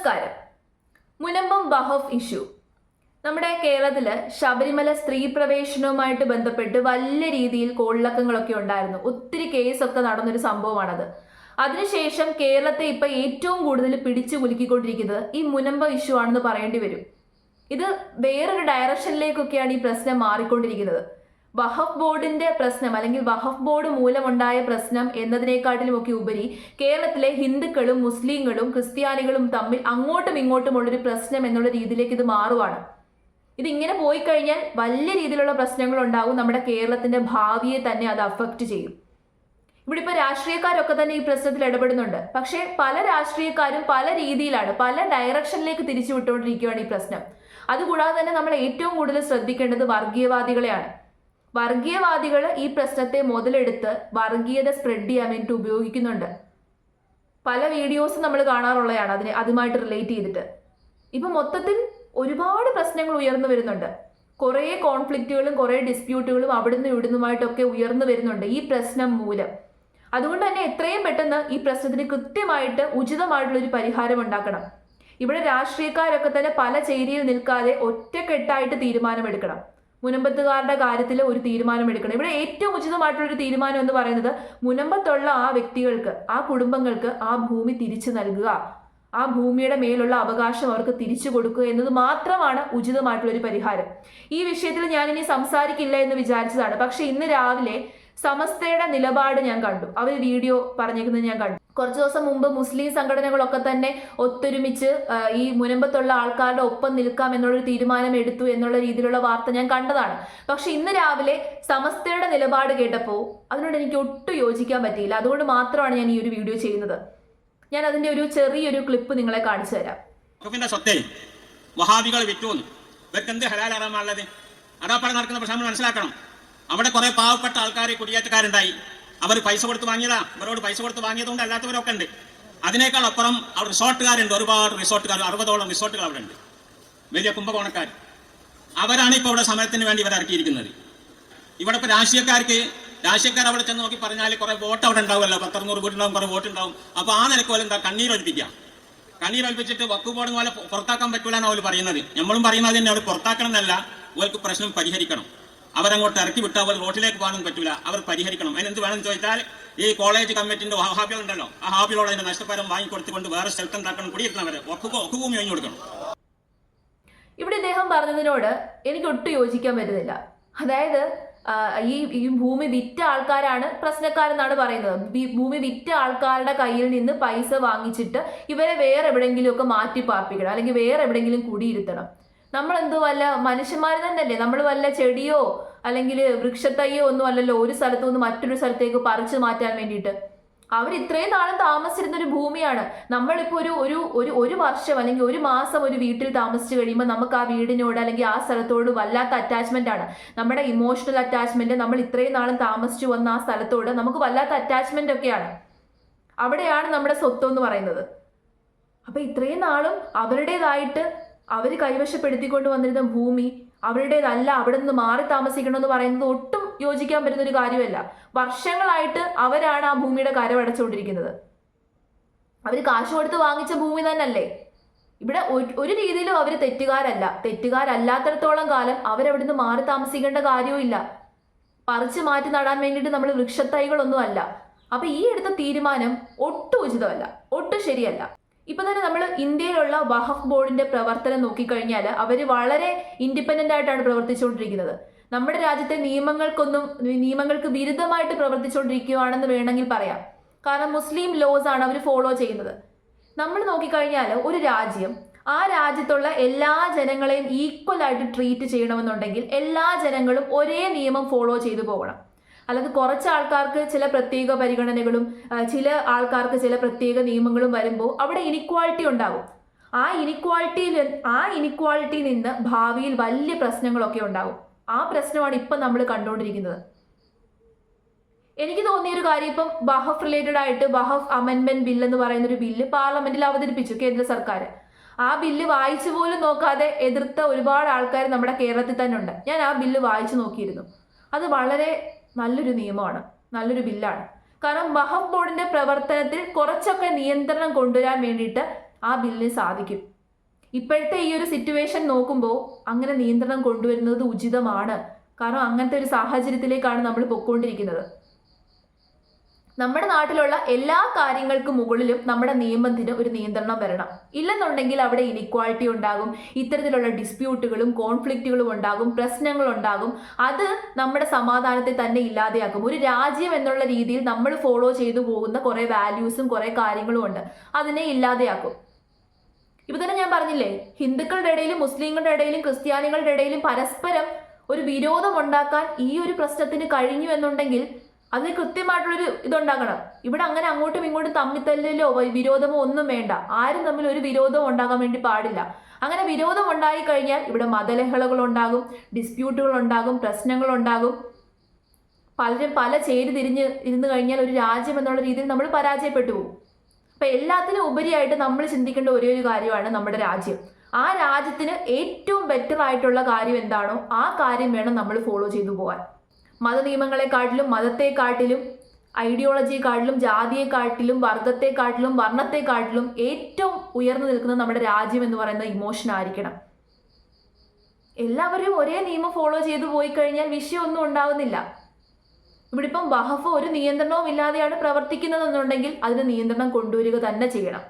നമസ്കാരം. മുനമ്പം വഖഫ് ഇഷ്യൂ നമ്മുടെ കേരളത്തിൽ ശബരിമല സ്ത്രീ പ്രവേശനവുമായിട്ട് ബന്ധപ്പെട്ട് വലിയ രീതിയിൽ കോളിളക്കങ്ങളൊക്കെ ഉണ്ടായിരുന്നു. ഒത്തിരി കേസൊക്കെ നടന്നൊരു സംഭവമാണത്. അതിനുശേഷം കേരളത്തെ ഇപ്പൊ ഏറ്റവും കൂടുതൽ പിടിച്ചു കുലുക്കിക്കൊണ്ടിരിക്കുന്നത് ഈ മുനമ്പം ഇഷ്യൂ ആണെന്ന് പറയേണ്ടി വരും. ഇത് വേറൊരു ഡയറക്ഷനിലേക്കൊക്കെയാണ് ഈ പ്രശ്നം മാറിക്കൊണ്ടിരിക്കുന്നത്. വഖഫ് ബോർഡിന്റെ പ്രശ്നം അല്ലെങ്കിൽ വഖഫ് ബോർഡ് മൂലമുണ്ടായ പ്രശ്നം എന്നതിനേക്കാട്ടിലും ഒക്കെ ഉപരി കേരളത്തിലെ ഹിന്ദുക്കളും മുസ്ലിങ്ങളും ക്രിസ്ത്യാനികളും തമ്മിൽ അങ്ങോട്ടും ഇങ്ങോട്ടുമുള്ളൊരു പ്രശ്നം എന്നുള്ള രീതിയിലേക്ക് ഇത് മാറുവാണ്. ഇതിങ്ങനെ പോയി കഴിഞ്ഞാൽ വലിയ രീതിയിലുള്ള പ്രശ്നങ്ങൾ ഉണ്ടാവും. നമ്മുടെ കേരളത്തിന്റെ ഭാവിയെ തന്നെ അത് അഫക്റ്റ് ചെയ്യും. ഇവിടെ ഇപ്പൊ രാഷ്ട്രീയക്കാരൊക്കെ തന്നെ ഈ പ്രശ്നത്തിൽ ഇടപെടുന്നുണ്ട്. പക്ഷേ പല രാഷ്ട്രീയക്കാരും പല രീതിയിലാണ്, പല ഡയറക്ഷനിലേക്ക് തിരിച്ചു വിട്ടുകൊണ്ടിരിക്കുകയാണ് ഈ പ്രശ്നം. അതുകൂടാതെ തന്നെ നമ്മൾ ഏറ്റവും കൂടുതൽ ശ്രദ്ധിക്കേണ്ടത് വർഗീയവാദികളെയാണ്. വർഗീയവാദികൾ ഈ പ്രശ്നത്തെ മുതലെടുത്ത് വർഗീയത സ്പ്രെഡ് ചെയ്യാൻ വേണ്ടിയിട്ട് ഉപയോഗിക്കുന്നുണ്ട്. പല വീഡിയോസും നമ്മൾ കാണാറുള്ളതാണ് അതുമായിട്ട് റിലേറ്റ് ചെയ്തിട്ട്. ഇപ്പൊ മൊത്തത്തിൽ ഒരുപാട് പ്രശ്നങ്ങൾ ഉയർന്നു വരുന്നുണ്ട്. കുറേ കോൺഫ്ലിക്റ്റുകളും കുറേ ഡിസ്പ്യൂട്ടുകളും അവിടുന്ന് ഇവിടുന്നുമായിട്ടൊക്കെ ഉയർന്നു വരുന്നുണ്ട് ഈ പ്രശ്നം മൂലം. അതുകൊണ്ട് തന്നെ എത്രയും പെട്ടെന്ന് ഈ പ്രശ്നത്തിന് കൃത്യമായിട്ട് ഉചിതമായിട്ടുള്ളൊരു പരിഹാരം ഉണ്ടാക്കണം. ഇവിടെ രാഷ്ട്രീയക്കാരൊക്കെ തന്നെ പല ചേരിയിൽ നിൽക്കാതെ ഒറ്റക്കെട്ടായിട്ട് തീരുമാനമെടുക്കണം. മുനമ്പത്തുകാരുടെ കാര്യത്തിൽ ഒരു തീരുമാനം എടുക്കണം. ഇവിടെ ഏറ്റവും ഉചിതമായിട്ടുള്ളൊരു തീരുമാനം എന്ന് പറയുന്നത് മുനമ്പത്തുള്ള ആ വ്യക്തികൾക്ക്, ആ കുടുംബങ്ങൾക്ക് ആ ഭൂമി തിരിച്ചു നൽകുക, ആ ഭൂമിയുടെ മേലുള്ള അവകാശം അവർക്ക് തിരിച്ചു കൊടുക്കുക എന്നത് മാത്രമാണ് ഉചിതമായിട്ടുള്ളൊരു പരിഹാരം. ഈ വിഷയത്തിൽ ഞാനിനി സംസാരിക്കില്ല എന്ന് വിചാരിച്ചതാണ്. പക്ഷെ ഇന്ന് രാവിലെ സമസ്തയുടെ നിലപാട് ഞാൻ കണ്ടു. അവർ വീഡിയോ പറഞ്ഞേക്കുന്നത് ഞാൻ കണ്ടു. കുറച്ചു ദിവസം മുമ്പ് മുസ്ലിം സംഘടനകളൊക്കെ തന്നെ ഒത്തൊരുമിച്ച് ഈ മുനമ്പത്തുള്ള ആൾക്കാരുടെ ഒപ്പം നിൽക്കാം എന്നുള്ളൊരു തീരുമാനം എടുത്തു എന്നുള്ള രീതിയിലുള്ള വാർത്ത ഞാൻ കണ്ടതാണ്. പക്ഷെ ഇന്ന് രാവിലെ സമസ്തയുടെ നിലപാട് കേട്ടപ്പോൾ അതിനോട് എനിക്ക് ഒട്ടും യോജിക്കാൻ പറ്റിയില്ല. അതുകൊണ്ട് മാത്രമാണ് ഞാൻ ഈ ഒരു വീഡിയോ ചെയ്യുന്നത്. ഞാൻ അതിന്റെ ഒരു ചെറിയൊരു ക്ലിപ്പ് നിങ്ങളെ കാണിച്ചു തരാം. വഹാബികൾ വിറ്റുന്നു, ഇവർക്ക് എന്ത് ഹലാലാറാമുള്ളത്? അടാപ്പാടെ നടക്കുന്ന പ്രശ്നം മനസ്സിലാക്കണം. അവിടെ കുറെ പാവപ്പെട്ട ആൾക്കാർ കുടിയേറ്റക്കാരുണ്ടായി. അവർ പൈസ കൊടുത്ത് വാങ്ങിയതാ, അവരോട് പൈസ കൊടുത്ത് വാങ്ങിയതുകൊണ്ട് അല്ലാത്തവരൊക്കെ ഉണ്ട്. അതിനേക്കാൾ അപ്പുറം അവിടെ റിസോർട്ടുകാരുണ്ട്, ഒരുപാട് റിസോർട്ടുകാർ, 60ഓളം റിസോർട്ടുകൾ അവിടെ ഉണ്ട്, വലിയ കുംഭകോണക്കാർ. അവരാണ് ഇപ്പോൾ ഇവിടെ സമരത്തിന് വേണ്ടി ഇവർ ഇറക്കിയിരിക്കുന്നത്. ഇവിടെ ഇപ്പോൾ രാഷ്ട്രീയക്കാർ അവിടെ ചെന്ന് നോക്കി പറഞ്ഞാൽ കുറെ വോട്ട് അവിടെ ഉണ്ടാവുമല്ലോ, 10-100 വീട്ടുണ്ടാവും, കുറെ വോട്ട് ഉണ്ടാവും. അപ്പോൾ ആ നിലക്ക് പോലെ എന്താ കണ്ണീരൊലിപ്പിച്ചിട്ട് വക്കു ബോർഡ് പോലെ പുറത്താക്കാൻ പറ്റൂല എന്നാണ് അവർ പറയുന്നത്. നമ്മളും പറയുന്നത് തന്നെ അവർ പുറത്താക്കണം എന്നല്ല, അവർക്ക് പ്രശ്നം പരിഹരിക്കണം. അവരങ്ങോട്ട് ഇറക്കി വിട്ടാൽ അവർ റോട്ടിലേക്ക് പോകാനും പറ്റൂല, അവർ പരിഹരിക്കണം. അതിനെന്ത് വേണമെന്ന് ചോദിച്ചാൽ ഈ കോളേജ് കമ്മിറ്റിന്റെ ഹാബികളുണ്ടല്ലോ, ആ ഹാബികളോട് അതിന്റെ നഷ്ടപരം വാങ്ങിക്കൊടുത്തുകൊണ്ട് വേറെ സ്ഥലത്ത് ഉണ്ടാക്കണം, കുടിയിരുന്നവരെ ഒക്കുഭൂമി ഒഴിഞ്ഞു കൊടുക്കണം. ഇവിടെ ഇദ്ദേഹം പറഞ്ഞതിനോട് എനിക്ക് ഒട്ടും യോജിക്കാൻ പറ്റുന്നില്ല. അതായത് ഈ ഭൂമി വിറ്റ ആൾക്കാരാണ് പ്രശ്നക്കാരെന്നാണ് പറയുന്നത്. ഭൂമി വിറ്റ ആൾക്കാരുടെ കയ്യിൽ നിന്ന് പൈസ വാങ്ങിച്ചിട്ട് ഇവരെ വേറെ എവിടെയെങ്കിലും ഒക്കെ മാറ്റി പാർപ്പിക്കണം, അല്ലെങ്കിൽ വേറെ എവിടെയെങ്കിലും കുടിയിരുത്തണം. നമ്മൾ എന്തോ വല്ല മനുഷ്യന്മാർ തന്നെയല്ലേ? നമ്മൾ വല്ല ചെടിയോ അല്ലെങ്കിൽ വൃക്ഷത്തയ്യോ ഒന്നും അല്ലല്ലോ ഒരു സ്ഥലത്തു നിന്ന് മറ്റൊരു സ്ഥലത്തേക്ക് പറിച്ചു മാറ്റാൻ വേണ്ടിയിട്ട്. അവർ ഇത്രയും നാളും താമസിച്ചിരുന്ന ഒരു ഭൂമിയാണ്. നമ്മളിപ്പോൾ ഒരു വർഷം അല്ലെങ്കിൽ ഒരു മാസം ഒരു വീട്ടിൽ താമസിച്ച് കഴിയുമ്പോൾ നമുക്ക് ആ വീടിനോട് അല്ലെങ്കിൽ ആ സ്ഥലത്തോട് വല്ലാത്ത അറ്റാച്ച്മെന്റ് ആണ്. നമ്മുടെ ഇമോഷണൽ അറ്റാച്ച്മെന്റ്, നമ്മൾ ഇത്രയും നാളും താമസിച്ചു വന്ന ആ സ്ഥലത്തോട് നമുക്ക് വല്ലാത്ത അറ്റാച്ച്മെന്റ് ഒക്കെയാണ്. അവിടെയാണ് നമ്മുടെ സ്വത്വം എന്ന് പറയുന്നത്. അപ്പൊ ഇത്രയും നാളും അവരുടേതായിട്ട് അവർ കൈവശപ്പെടുത്തിക്കൊണ്ട് വന്നിരുന്ന ഭൂമി അവരുടേതല്ല, അവിടെ നിന്ന് മാറി താമസിക്കണമെന്ന് പറയുന്നത് ഒട്ടും യോജിക്കാൻ പറ്റുന്ന ഒരു കാര്യമല്ല. വർഷങ്ങളായിട്ട് അവരാണ് ആ ഭൂമിയുടെ കരമടച്ചുകൊണ്ടിരിക്കുന്നത്. അവർ കാശ് കൊടുത്ത് വാങ്ങിച്ച ഭൂമി തന്നെയല്ലേ. ഇവിടെ ഒരു രീതിയിലും അവർ തെറ്റുകാരല്ലാത്തിടത്തോളം കാലം അവരവിടുന്ന് മാറി താമസിക്കേണ്ട കാര്യവും ഇല്ല. പറിച്ചു മാറ്റി നടാൻ വേണ്ടിയിട്ട് നമ്മൾ വൃക്ഷത്തൈകളൊന്നും അല്ല. അപ്പൊ ഈ എടുത്ത തീരുമാനം ഒട്ടും ഉചിതമല്ല, ഒട്ടും ശരിയല്ല. ഇപ്പൊ തന്നെ നമ്മൾ ഇന്ത്യയിലുള്ള വഖഫ് ബോർഡിന്റെ പ്രവർത്തനം നോക്കിക്കഴിഞ്ഞാൽ അവർ വളരെ ഇൻഡിപെൻഡന്റ് ആയിട്ടാണ് പ്രവർത്തിച്ചുകൊണ്ടിരിക്കുന്നത്. നമ്മുടെ രാജ്യത്തെ നിയമങ്ങൾക്ക് വിരുദ്ധമായിട്ട് പ്രവർത്തിച്ചുകൊണ്ടിരിക്കുകയാണെന്ന് വേണമെങ്കിൽ പറയാം. കാരണം മുസ്ലിം ലോസ് ആണ് അവർ ഫോളോ ചെയ്യുന്നത്. നമ്മൾ നോക്കിക്കഴിഞ്ഞാൽ ഒരു രാജ്യം, ആ രാജ്യത്തുള്ള എല്ലാ ജനങ്ങളെയും ഈക്വൽ ആയിട്ട് ട്രീറ്റ് ചെയ്യണമെന്നുണ്ടെങ്കിൽ എല്ലാ ജനങ്ങളും ഒരേ നിയമം ഫോളോ ചെയ്തു പോകണം. അല്ലാതെ കുറച്ച് ആൾക്കാർക്ക് ചില പ്രത്യേക പരിഗണനകളും ചില ആൾക്കാർക്ക് ചില പ്രത്യേക നിയമങ്ങളും വരുമ്പോൾ അവിടെ ഇനിക്വാളിറ്റി ഉണ്ടാകും. ആ ഇനിക്വാളിറ്റിയിൽ നിന്ന് ഭാവിയിൽ വലിയ പ്രശ്നങ്ങളൊക്കെ ഉണ്ടാകും. ആ പ്രശ്നമാണ് ഇപ്പം നമ്മൾ കണ്ടുകൊണ്ടിരിക്കുന്നത്. എനിക്ക് തോന്നിയൊരു കാര്യം, ഇപ്പം വഖഫ് റിലേറ്റഡ് ആയിട്ട് വഖഫ് അമെൻമെന്റ് ബിൽ എന്ന് പറയുന്ന ഒരു ബില്ല് പാർലമെന്റിൽ അവതരിപ്പിച്ചു കേന്ദ്ര സർക്കാർ. ആ ബില്ല് വായിച്ചു പോലും നോക്കാതെ എതിർത്ത ഒരുപാട് ആൾക്കാർ നമ്മുടെ കേരളത്തിൽ തന്നെ ഉണ്ട്. ഞാൻ ആ ബില്ല് വായിച്ചു നോക്കിയിരുന്നു. അത് വളരെ നല്ലൊരു നിയമമാണ്, നല്ലൊരു ബില്ലാണ്. കാരണം വഖഫ് ബോർഡിന്റെ പ്രവർത്തനത്തിൽ കുറച്ചൊക്കെ നിയന്ത്രണം കൊണ്ടുവരാൻ വേണ്ടിയിട്ട് ആ ബില്ലിന് സാധിക്കും. ഇപ്പോഴത്തെ ഈ ഒരു സിറ്റുവേഷൻ നോക്കുമ്പോൾ അങ്ങനെ നിയന്ത്രണം കൊണ്ടുവരുന്നത് ഉചിതമാണ്. കാരണം അങ്ങനത്തെ ഒരു സാഹചര്യത്തിലേക്കാണ് നമ്മൾ പൊയ്ക്കൊണ്ടിരിക്കുന്നത്. നമ്മുടെ നാട്ടിലുള്ള എല്ലാ കാര്യങ്ങൾക്കും മുകളിലും നമ്മുടെ നിയമത്തിന് ഒരു നിയന്ത്രണം വരണം. ഇല്ലെന്നുണ്ടെങ്കിൽ അവിടെ ഇനിക്വാളിറ്റി ഉണ്ടാകും, ഇത്തരത്തിലുള്ള ഡിസ്പ്യൂട്ടുകളും കോൺഫ്ലിക്റ്റുകളും ഉണ്ടാകും, പ്രശ്നങ്ങളുണ്ടാകും. അത് നമ്മുടെ സമാധാനത്തെ തന്നെ ഇല്ലാതെയാക്കും. ഒരു രാജ്യം എന്നുള്ള രീതിയിൽ നമ്മൾ ഫോളോ ചെയ്തു പോകുന്ന കുറേ വാല്യൂസും കുറേ കാര്യങ്ങളും ഉണ്ട്, അതിനെ ഇല്ലാതെയാക്കും. ഇപ്പൊ തന്നെ ഞാൻ പറഞ്ഞില്ലേ, ഹിന്ദുക്കളുടെ ഇടയിലും മുസ്ലിങ്ങളുടെ ഇടയിലും ക്രിസ്ത്യാനികളുടെ ഇടയിലും പരസ്പരം ഒരു വിരോധം ഉണ്ടാക്കാൻ ഈ ഒരു പ്രശ്നത്തിന് കഴിഞ്ഞു എന്നുണ്ടെങ്കിൽ അതിന് കൃത്യമായിട്ടുള്ളൊരു ഇതുണ്ടാക്കണം. ഇവിടെ അങ്ങനെ അങ്ങോട്ടും ഇങ്ങോട്ടും തമ്മിത്തല്ലോ വിരോധമോ ഒന്നും വേണ്ട. ആരും തമ്മിൽ ഒരു വിരോധവും ഉണ്ടാകാൻ വേണ്ടി പാടില്ല. അങ്ങനെ വിരോധം ഉണ്ടായി കഴിഞ്ഞാൽ ഇവിടെ മതലഹളകൾ ഉണ്ടാകും, ഡിസ്പ്യൂട്ടുകൾ ഉണ്ടാകും, പ്രശ്നങ്ങൾ ഉണ്ടാകും. പലരും പല ചേരി തിരിഞ്ഞ് ഇരുന്ന് കഴിഞ്ഞാൽ ഒരു രാജ്യം എന്നുള്ള രീതിയിൽ നമ്മൾ പരാജയപ്പെട്ടു പോകും. അപ്പൊ എല്ലാത്തിനും ഉപരിയായിട്ട് നമ്മൾ ചിന്തിക്കേണ്ട ഒരേ ഒരു കാര്യമാണ് നമ്മുടെ രാജ്യം. ആ രാജ്യത്തിന് ഏറ്റവും ബെറ്റർ ആയിട്ടുള്ള കാര്യം എന്താണോ ആ കാര്യം വേണം നമ്മൾ ഫോളോ ചെയ്തു പോകാൻ. മതനിയമങ്ങളെക്കാട്ടിലും മതത്തെക്കാട്ടിലും ഐഡിയോളജിയെക്കാട്ടിലും ജാതിയെക്കാട്ടിലും വർഗത്തെക്കാട്ടിലും വർണ്ണത്തെക്കാട്ടിലും ഏറ്റവും ഉയർന്നു നിൽക്കുന്ന നമ്മുടെ രാജ്യം എന്ന് പറയുന്ന ഇമോഷൻ ആയിരിക്കണം. എല്ലാവരും ഒരേ നിയമം ഫോളോ ചെയ്തു പോയി കഴിഞ്ഞാൽ വിഷയമൊന്നും ഉണ്ടാവുന്നില്ല. ഇവിടെ ഇപ്പം വഖഫ് ഒരു നിയന്ത്രണവും ഇല്ലാതെയാണ് പ്രവർത്തിക്കുന്നതെന്നുണ്ടെങ്കിൽ അതിന് നിയന്ത്രണം കൊണ്ടുവരിക തന്നെ ചെയ്യണം.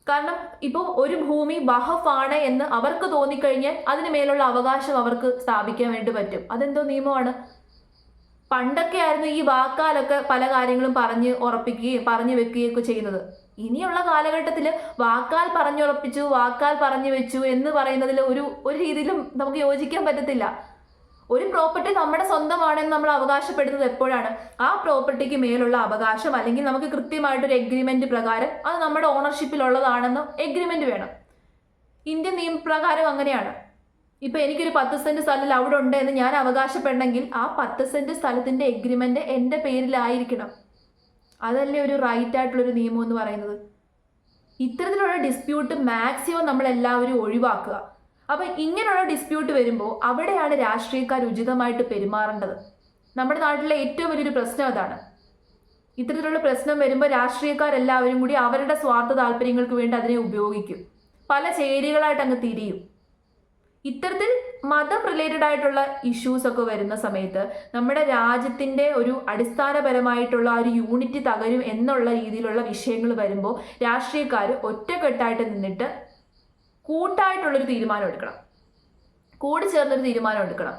കാരണം ഇപ്പോൾ ഒരു ഭൂമി വഖഫ് ആണ് എന്ന് അവർക്ക് തോന്നിക്കഴിഞ്ഞാൽ അതിന് മേലുള്ള അവകാശം അവർക്ക് സ്ഥാപിക്കാൻ വേണ്ടി പറ്റും. അതെന്തോ നിയമമാണ്. പണ്ടൊക്കെ ആയിരുന്നു ഈ വാക്കാലൊക്കെ പല കാര്യങ്ങളും പറഞ്ഞ് ഉറപ്പിക്കുകയും പറഞ്ഞു വെക്കുകയൊക്കെ ചെയ്യുന്നത്. ഇനിയുള്ള കാലഘട്ടത്തിൽ വാക്കാൽ പറഞ്ഞുറപ്പിച്ചു, വാക്കാൽ പറഞ്ഞു വെച്ചു എന്ന് പറയുന്നതിൽ ഒരു രീതിയിലും നമുക്ക് യോജിക്കാൻ പറ്റത്തില്ല. ഒരു പ്രോപ്പർട്ടി നമ്മുടെ സ്വന്തമാണെന്ന് നമ്മൾ അവകാശപ്പെടുന്നത് എപ്പോഴാണ്? ആ പ്രോപ്പർട്ടിക്ക് മേലുള്ള അവകാശം അല്ലെങ്കിൽ നമുക്ക് കൃത്യമായിട്ടൊരു എഗ്രിമെന്റ് പ്രകാരം അത് നമ്മുടെ ഓണർഷിപ്പിലുള്ളതാണെന്ന് എഗ്രിമെന്റ് വേണം. ഇന്ത്യൻ നിയമപ്രകാരം അങ്ങനെയാണ്. ഇപ്പൊ എനിക്കൊരു 10 സെന്റ് സ്ഥലം അവിടെ ഉണ്ട് എന്ന് ഞാൻ അവകാശപ്പെടണമെങ്കിൽ ആ 10 സെന്റ് സ്ഥലത്തിന്റെ എഗ്രിമെന്റ് എൻ്റെ പേരിലായിരിക്കണം. അതല്ലേ ഒരു റൈറ്റ് ആയിട്ടുള്ളൊരു നിയമം എന്ന് പറയുന്നത്. ഇത്തരത്തിലുള്ള ഡിസ്പ്യൂട്ട് മാക്സിമം നമ്മൾ എല്ലാവരും ഒഴിവാക്കുക. അപ്പൊ ഇങ്ങനെയുള്ള ഡിസ്പ്യൂട്ട് വരുമ്പോൾ അവിടെയാണ് രാഷ്ട്രീയക്കാർ ഉചിതമായിട്ട് പെരുമാറേണ്ടത്. നമ്മുടെ നാട്ടിലെ ഏറ്റവും വലിയൊരു പ്രശ്നം അതാണ്. ഇത്തരത്തിലുള്ള പ്രശ്നം വരുമ്പോൾ രാഷ്ട്രീയക്കാരെല്ലാവരും കൂടി അവരുടെ സ്വാർത്ഥ താല്പര്യങ്ങൾക്ക് വേണ്ടി അതിനെ ഉപയോഗിക്കും. പല ചേരികളായിട്ട് അങ്ങ് തിരിയും. ഇത്തരത്തിൽ മതം റിലേറ്റഡ് ആയിട്ടുള്ള ഇഷ്യൂസ് ഒക്കെ വരുന്ന സമയത്ത് നമ്മുടെ രാജ്യത്തിന്റെ ഒരു അടിസ്ഥാനപരമായിട്ടുള്ള ഒരു യൂണിറ്റി തകരും എന്നുള്ള രീതിയിലുള്ള വിഷയങ്ങൾ വരുമ്പോൾ രാഷ്ട്രീയക്കാർ ഒറ്റക്കെട്ടായിട്ട് നിന്നിട്ട് കൂട്ടായിട്ടുള്ളൊരു തീരുമാനം എടുക്കണം, കൂടി ചേർന്നൊരു തീരുമാനം എടുക്കണം.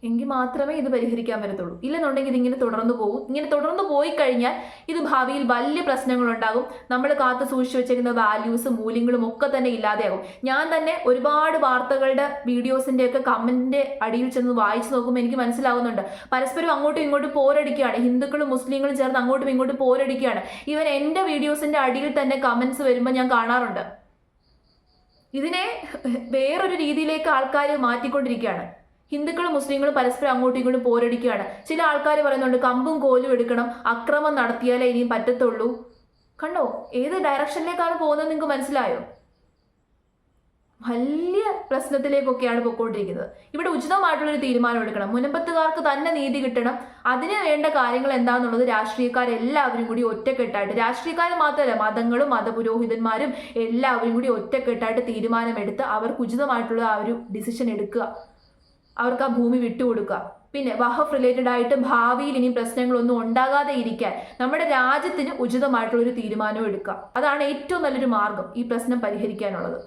എങ്കിൽ മാത്രമേ ഇത് പരിഹരിക്കാൻ പറ്റത്തുള്ളൂ. ഇല്ലെന്നുണ്ടെങ്കിൽ ഇതിങ്ങനെ തുടർന്നു പോകും. ഇങ്ങനെ തുടർന്നു പോയി കഴിഞ്ഞാൽ ഇത് ഭാവിയിൽ വലിയ പ്രശ്നങ്ങളുണ്ടാകും. നമ്മൾ കാത്തു സൂക്ഷിച്ചു വെച്ചിരിക്കുന്ന വാല്യൂസും മൂല്യങ്ങളും ഒക്കെ തന്നെ ഇല്ലാതെയാകും. ഞാൻ തന്നെ ഒരുപാട് വാർത്തകളുടെ വീഡിയോസിന്റെ ഒക്കെ കമന്റിന്റെ അടിയിൽ ചെന്ന് വായിച്ചു നോക്കുമ്പോൾ എനിക്ക് മനസ്സിലാവുന്നുണ്ട്, പരസ്പരം അങ്ങോട്ടും ഇങ്ങോട്ടും പോരടിക്കുകയാണ്. ഹിന്ദുക്കളും മുസ്ലിങ്ങളും ചേർന്ന് അങ്ങോട്ടും ഇങ്ങോട്ടും പോരടിക്കുകയാണ്. ഇവൻ എൻ്റെ വീഡിയോസിന്റെ അടിയിൽ തന്നെ കമന്റ്സ് വരുമ്പോൾ ഞാൻ കാണാറുണ്ട്. ഇതിനെ വേറൊരു രീതിയിലേക്ക് ആൾക്കാർ മാറ്റിക്കൊണ്ടിരിക്കുകയാണ്. ഹിന്ദുക്കളും മുസ്ലിങ്ങളും പരസ്പരം അങ്ങോട്ടും ഇങ്ങോട്ടും പോരടിക്കുകയാണ്. ചില ആൾക്കാർ പറയുന്നുണ്ട് കമ്പും കോലും എടുക്കണം, അക്രമം നടത്തിയാലേ ഇനിയും പറ്റത്തുള്ളൂ. കണ്ടോ ഏത് ഡയറക്ഷനിലേക്കാണ് പോകുന്നത് നിങ്ങൾക്ക് മനസ്സിലായോ? വലിയ പ്രശ്നത്തിലേക്കൊക്കെയാണ് പോയിക്കൊണ്ടിരിക്കുന്നത്. ഇവിടെ ഉചിതമായിട്ടുള്ളൊരു തീരുമാനം എടുക്കണം. മുനമ്പത്തുകാർക്ക് തന്നെ നീതി കിട്ടണം. അതിന് വേണ്ട കാര്യങ്ങൾ എന്താണെന്നുള്ളത് രാഷ്ട്രീയക്കാരെല്ലാവരും കൂടി ഒറ്റക്കെട്ടായിട്ട്, രാഷ്ട്രീയക്കാർ മാത്രമല്ല മതങ്ങളും മതപുരോഹിതന്മാരും എല്ലാവരും കൂടി ഒറ്റക്കെട്ടായിട്ട് തീരുമാനമെടുത്ത് അവർക്ക് ഉചിതമായിട്ടുള്ള ആ ഒരു ഡിസിഷൻ എടുക്കുക. അവർക്ക് ആ ഭൂമി വിട്ടുകൊടുക്കുക. പിന്നെ വഖഫ് റിലേറ്റഡ് ആയിട്ട് ഭാവിയിൽ ഇനി പ്രശ്നങ്ങളൊന്നും ഉണ്ടാകാതെ ഇരിക്കാൻ നമ്മുടെ രാജ്യത്തിന് ഉചിതമായിട്ടുള്ളൊരു തീരുമാനം എടുക്കുക. അതാണ് ഏറ്റവും നല്ലൊരു മാർഗം ഈ പ്രശ്നം പരിഹരിക്കാനുള്ളത്.